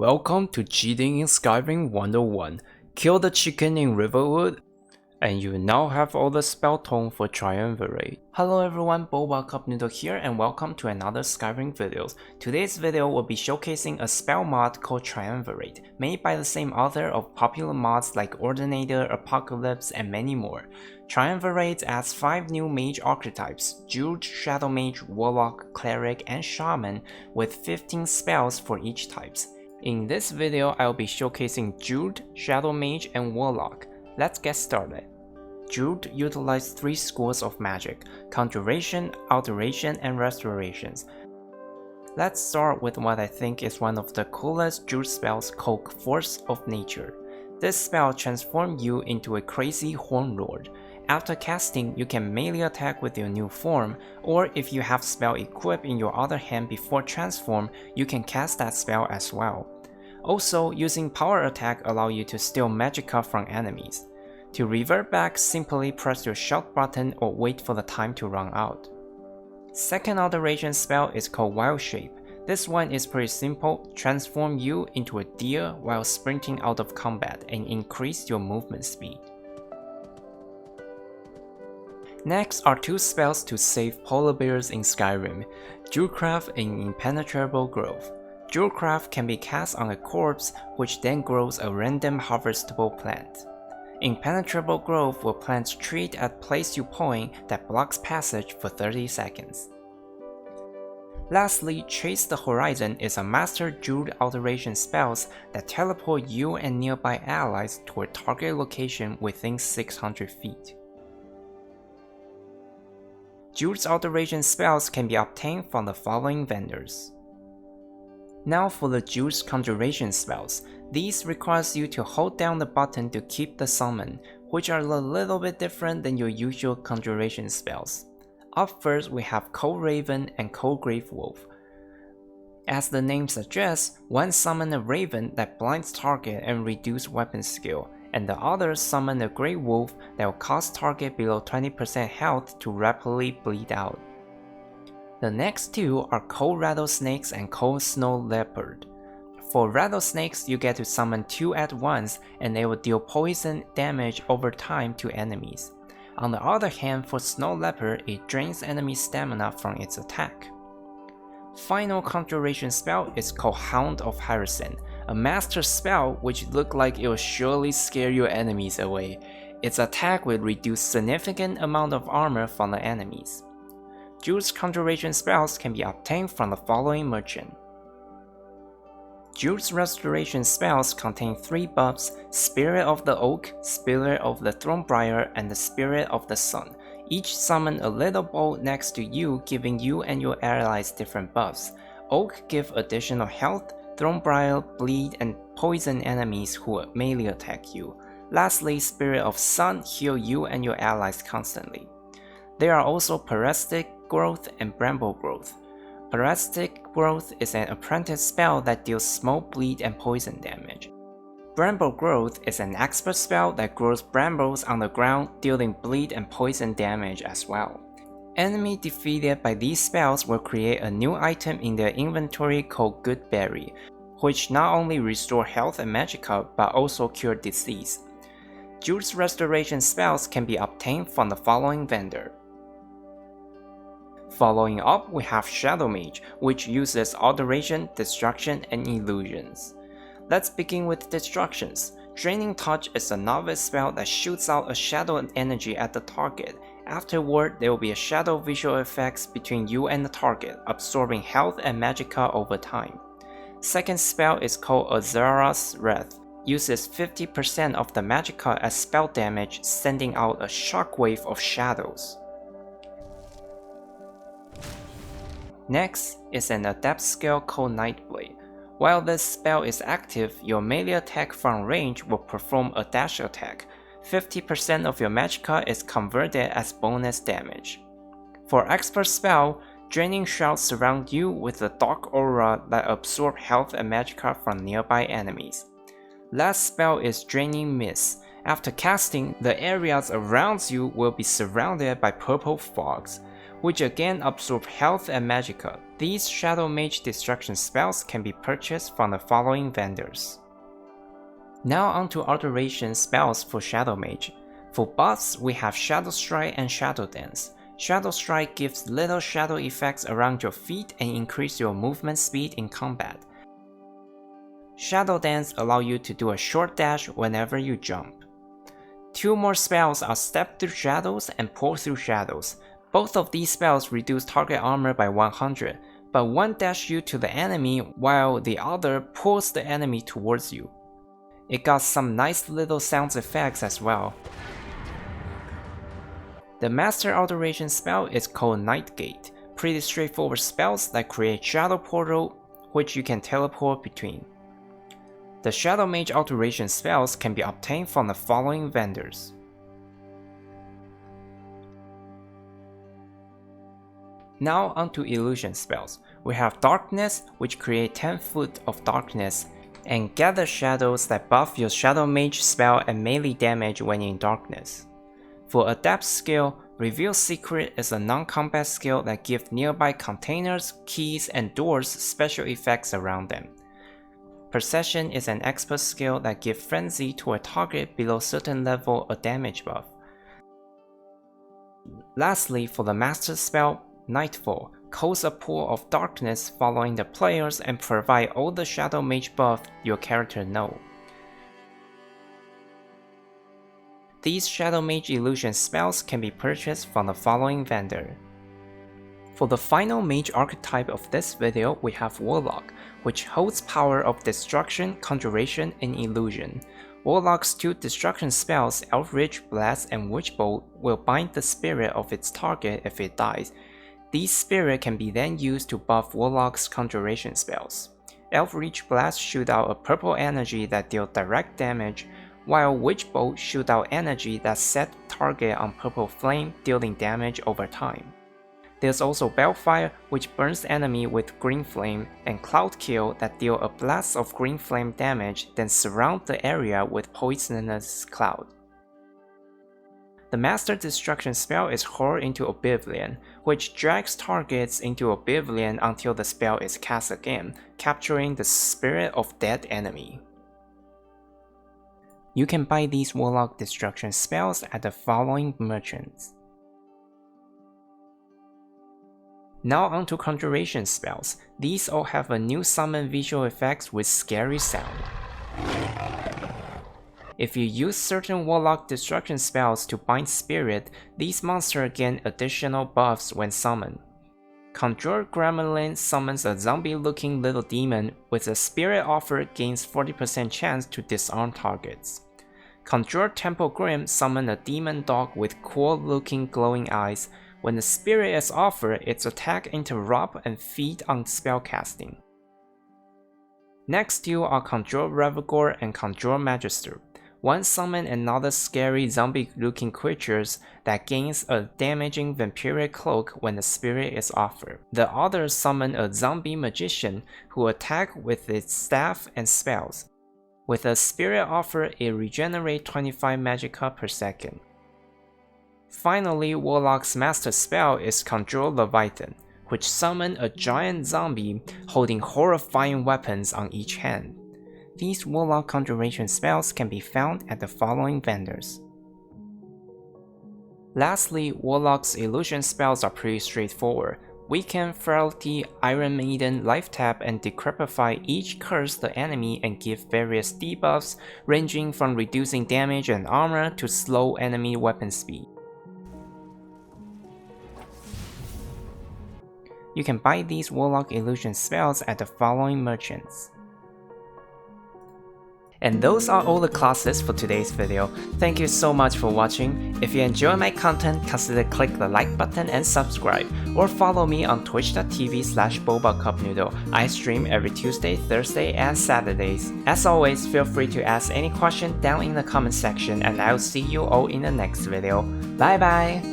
Welcome to Cheating in Skyrim 101. Kill the chicken in Riverwood, and you now have all the spell tome for Triumvirate. Hello everyone, BobaCupNoodle here and welcome to another Skyrim videos. Today's video will be showcasing a spell mod called Triumvirate, made by the same author of popular mods like Ordinator, Apocalypse, and many more. Triumvirate adds 5 new mage archetypes, Druid+Shadow Mage+Warlock, Cleric, and Shaman, with 15 spells for each types. In this video, I will be showcasing Druid, Shadow Mage, and Warlock. Let's get started. Druid utilizes 3 schools of magic: Conjuration, Alteration, and Restorations. Let's start with what I think is one of the coolest Druid spells called Force of Nature. This spell transforms you into a crazy Horn Lord. After casting, you can melee attack with your new form, or if you have spell equipped in your other hand before transform, you can cast that spell as well. Also, using power attack allows you to steal magicka from enemies. To revert back, simply press your shout button or wait for the time to run out. Second alteration spell is called Wild Shape. This one is pretty simple: transform you into a deer while sprinting out of combat and increase your movement speed. Next are 2 spells to save polar bears in Skyrim: Druidcraft and Impenetrable Growth. Druidcraft can be cast on a corpse, which then grows a random harvestable plant. Impenetrable Growth will plant trees at place you point that blocks passage for 30 seconds. Lastly, Chase the Horizon is a master Druid alteration spells that teleport you and nearby allies to a target location within 600 feet. Druid's alteration spells can be obtained from the following vendors. Now for the Druid's Conjuration spells. These requires you to hold down the button to keep the summon, which are a little bit different than your usual Conjuration spells. Up first we have Cold Raven and Cold Grave Wolf. As the name suggests, one summon a raven that blinds target and reduces weapon skill, and the other summon a Grey Wolf that will cause target below 20% health to rapidly bleed out. The next 2 are Cold Rattlesnakes and Cold Snow Leopard. For Rattlesnakes, you get to summon 2 at once and they will deal poison damage over time to enemies. On the other hand, for Snow Leopard, it drains enemy stamina from its attack. Final Conjuration spell is called Hound of Harrison, a master spell which looks like it will surely scare your enemies away. Its attack will reduce significant amount of armor from the enemies. Druid's Conjuration spells can be obtained from the following merchant. Druid's Restoration spells contain 3 buffs: Spirit of the Oak, Spirit of the Thornbriar, and the Spirit of the Sun. Each summon a little bolt next to you, giving you and your allies different buffs. Oak give additional health, Thornbriar bleed and poison enemies who melee attack you. Lastly, Spirit of Sun heal you and your allies constantly. There are also Parasitic Growth and Bramble Growth. Parasitic Growth is an apprentice spell that deals smoke, bleed, and poison damage. Bramble Growth is an expert spell that grows brambles on the ground, dealing bleed and poison damage as well. Enemy defeated by these spells will create a new item in their inventory called Good Berry, which not only restore health and magicka but also cure disease. Druid's Restoration spells can be obtained from the following vendor. Following up, we have Shadow Mage, which uses Alteration, Destruction, and Illusions. Let's begin with Destructions. Draining Touch is a novice spell that shoots out a shadow energy at the target. Afterward, there will be a shadow visual effects between you and the target, absorbing health and magicka over time. Second spell is called Azara's Wrath. Uses 50% of the magicka as spell damage, sending out a shockwave of shadows. Next is an adept skill called Nightblade. While this spell is active, your melee attack from range will perform a dash attack. 50% of your magicka is converted as bonus damage. For expert spell, Draining Shroud surrounds you with a dark aura that absorbs health and magicka from nearby enemies. Last spell is Draining Mist. After casting, the areas around you will be surrounded by purple fogs. which again absorb health and magicka. These Shadow Mage destruction spells can be purchased from the following vendors. Now onto Alteration spells for Shadow Mage. For buffs, we have Shadow Strike and Shadow Dance. Shadow Strike gives little shadow effects around your feet and increase your movement speed in combat. Shadow Dance allow you to do a short dash whenever you jump. Two more spells are Step Through Shadows and Pour Through Shadows. Both of these spells reduce target armor by 100, but one dashes you to the enemy while the other pulls the enemy towards you. It got some nice little sound effects as well. The Master Alteration spell is called Night Gate. Pretty straightforward spells that create Shadow Portal, which you can teleport between. The Shadow Mage Alteration spells can be obtained from the following vendors. Now onto Illusion spells. We have Darkness, which create 10 foot of darkness, and Gather Shadows that buff your Shadow Mage spell and melee damage when in darkness. For Adept skill, Reveal Secret is a non-combat skill that gives nearby containers, keys, and doors special effects around them. Possession is an expert skill that gives Frenzy to a target below certain level a damage buff. Lastly, for the Master spell, Nightfall cause a pool of darkness following the players and provide all the Shadow Mage buff your character know. These Shadow Mage Illusion spells can be purchased from the following vendor. For the final mage archetype of this video, we have Warlock, which holds power of Destruction, Conjuration, and Illusion. Warlock's two destruction spells, Eldritch Blast and Witchbolt, will bind the spirit of its target if it dies. These spirits can be then used to buff Warlock's Conjuration spells. Eldritch Blast shoots out a purple energy that deals direct damage, while Witchbolt shoots out energy that sets target on purple flame, dealing damage over time. There's also Balefire, which burns enemy with green flame, and Cloudkill that deal a blast of green flame damage, then surround the area with poisonous cloud. The Master Destruction spell is Hurl into Oblivion, which drags targets into Oblivion until the spell is cast again, capturing the spirit of dead enemy. You can buy these Warlock Destruction spells at the following merchants. Now onto Conjuration spells. These all have a new summon visual effects with scary sound. If you use certain Warlock Destruction spells to bind spirit, these monsters gain additional buffs when summoned. Conjure Gremlin summons a zombie-looking little demon with a spirit offer gains 40% chance to disarm targets. Conjure Temple Grim summons a demon dog with cool-looking glowing eyes. When the spirit is offered, its attack interrupt and feed on spellcasting. Next two are Conjure Revogor and Conjure Magister. One summons another scary zombie-looking creatures that gains a damaging vampiric cloak when the spirit is offered. The other summons a zombie magician who attacks with its staff and spells. With a spirit offer, it regenerates 25 magicka per second. Finally, Warlock's master spell is Conjure Leviathan, which summons a giant zombie holding horrifying weapons on each hand. These Warlock Conjuration spells can be found at the following vendors. Lastly, Warlock's Illusion spells are pretty straightforward. Weaken, Frailty, Iron Maiden, Life Tap, and Decrepify each curse the enemy and give various debuffs ranging from reducing damage and armor to slow enemy weapon speed. You can buy these Warlock Illusion spells at the following merchants. And those are all the classes for today's video. Thank you so much for watching. If you enjoy my content, consider click the like button and subscribe, or follow me on twitch.tv/BobaCupNoodle. I stream every Tuesday, Thursday, and Saturdays. As always, feel free to ask any question down in the comment section, and I'll see you all in the next video. Bye bye!